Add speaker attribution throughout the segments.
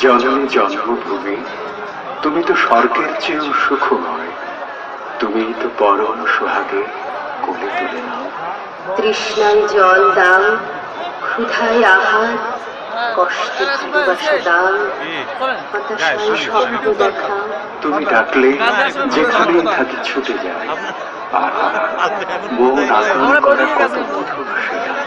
Speaker 1: জননী জন্মভূমি, তুমি তো স্বর্গের চেয়েও সুখময়, তুমি তো পরম সোহাগে কোলে তুলে নাও।
Speaker 2: তৃষ্ণায় জল দাও, ক্ষুধায় আহার, কষ্টে ভালোবাসা দাও, হতাশায় স্বপ্ন দেখাও।
Speaker 1: তুমি ডাকলে যেখানেই থাকি ছুটে যায়, আর মন আগ্রহ করার কত মধুর সে গান।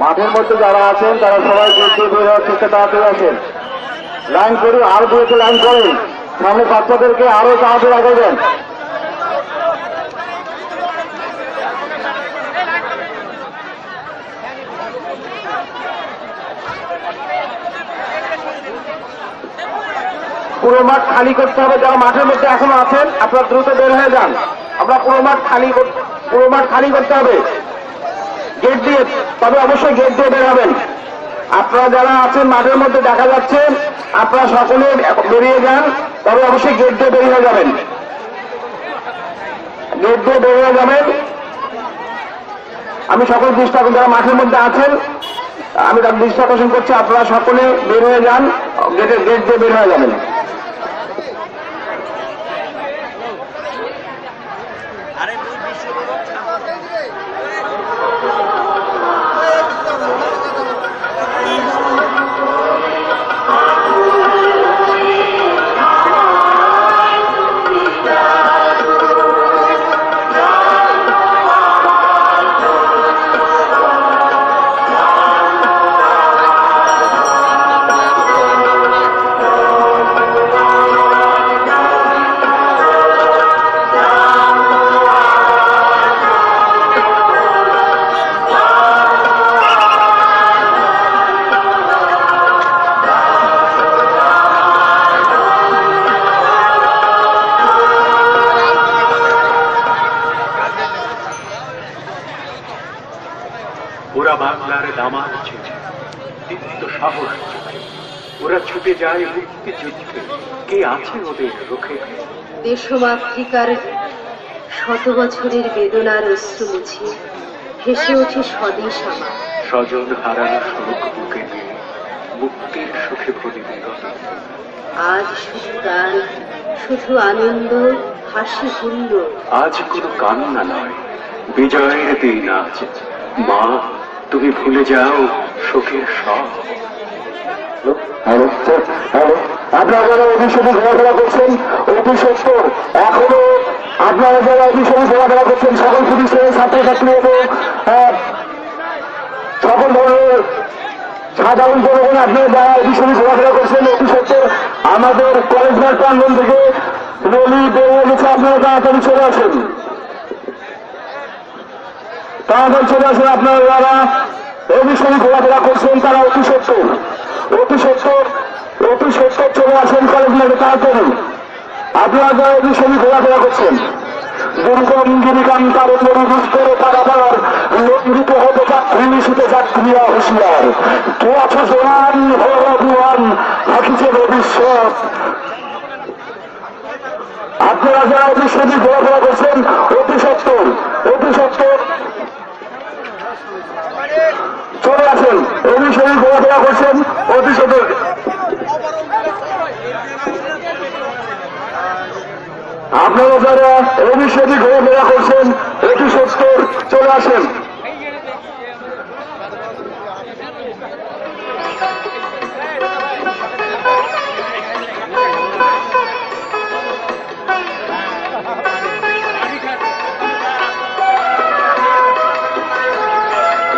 Speaker 3: মাঠের মধ্যে যারা আছেন তারা সবাই গেট দিয়ে বের হওয়ার চেষ্টা তাড়াতাড়ি আসেন। লাইন করুন, আরো দুটো লাইন করেন, সামনে বাচ্চাদেরকে আরো তাড়াতাড়ি আগে দেন। পুরো মাঠ খালি করতে হবে। যারা মাঠের মধ্যে এখনো আছেন আপনারা দ্রুত বের হয়ে যান। আমরা পুরো মাঠ খালি করতে হবে গেট দিয়ে, তবে অবশ্যই গেট দিয়ে বের হবেন। আপনারা যারা আছেন মাঠের মধ্যে দেখা যাচ্ছে আপনারা সকলে বেরিয়ে যান, তবে অবশ্যই গেট দিয়ে বেরিয়ে যাবেন। গেট দিয়ে বেরিয়ে যাবেন। আমি সকল দৃষ্টি আকর্ষণ, যারা মাঠের মধ্যে আছেন আমি তার দৃষ্টি আকর্ষণ করছি, আপনারা সকলে বের হয়ে যান, গেট দিয়ে বের হয়ে যাবেন।
Speaker 1: ওরা বাংলার দামাল ছেলে, দীপ্ত সাহস, ওরা ছুটে যায় মুক্তি যুদ্ধে, কে আছে ওদের রুখে?
Speaker 2: দেশমাতৃকার শত বছরের বেদনার অশ্রু মুছে ভেসে ওঠে স্বদেশ আমার।
Speaker 1: স্বজন হারানো শোক বুকে নিয়ে মুক্তির সুখে ভরি বিগত।
Speaker 2: আজ শুধু গান, শুধু আনন্দ, হাসি হুল্ল।
Speaker 1: আজ কোনো কান্না নয়, বিজয়ের দিন আজ। মা, তুমি ভুলে যাও শোকের সব।
Speaker 3: আপনারা যারা অভিষেকে ঘোরাফেরা করছেন অতি সত্য, এখনো আপনারা যারা অভিষেকে ঘোরাফেরা করছেন সকল প্রতিষ্ঠানের ছাত্রছাত্রী এবং সকল ধরনের সাধারণ জনগণ, আপনারা যারা অভিষেকে ঘোরাফেরা করছেন অতি সত্য, আমাদের কলেজ মাঠ প্রাঙ্গণ থেকে রেলি বেরিয়ে গেছে। আপনারা তাড়াতাড়ি চলে আসেন, তাড়াতাড়ি চলে আসেন। আপনারা যারা অভিষেকে ঘোরাফেরা করছেন তারা অতি সত্য চলে আসেন কলেজ মাঠে তাড়াতাড়ি। আপনারা যারা অভিষেকে ঘোরাফেরা করছেন দুর্গম গিরিকান্তার করে পারাবার লঙ্ঘিত হতে যাত্রীরা হুঁশিয়ার। কে আছে জোয়ান ভগবান থাকিছে ভবিষ্যৎ। আপনারা যারা অভিষেকে ঘোরাফেরা করছেন অতি সত্তর চলে আসেন। অভিষেকে ঘোরাফেরা করছেন অতি সত্তর। আপনারা যারা অভিষেকে ঘোরাফেরা করছেন অতি সত্তর চলে আসেন।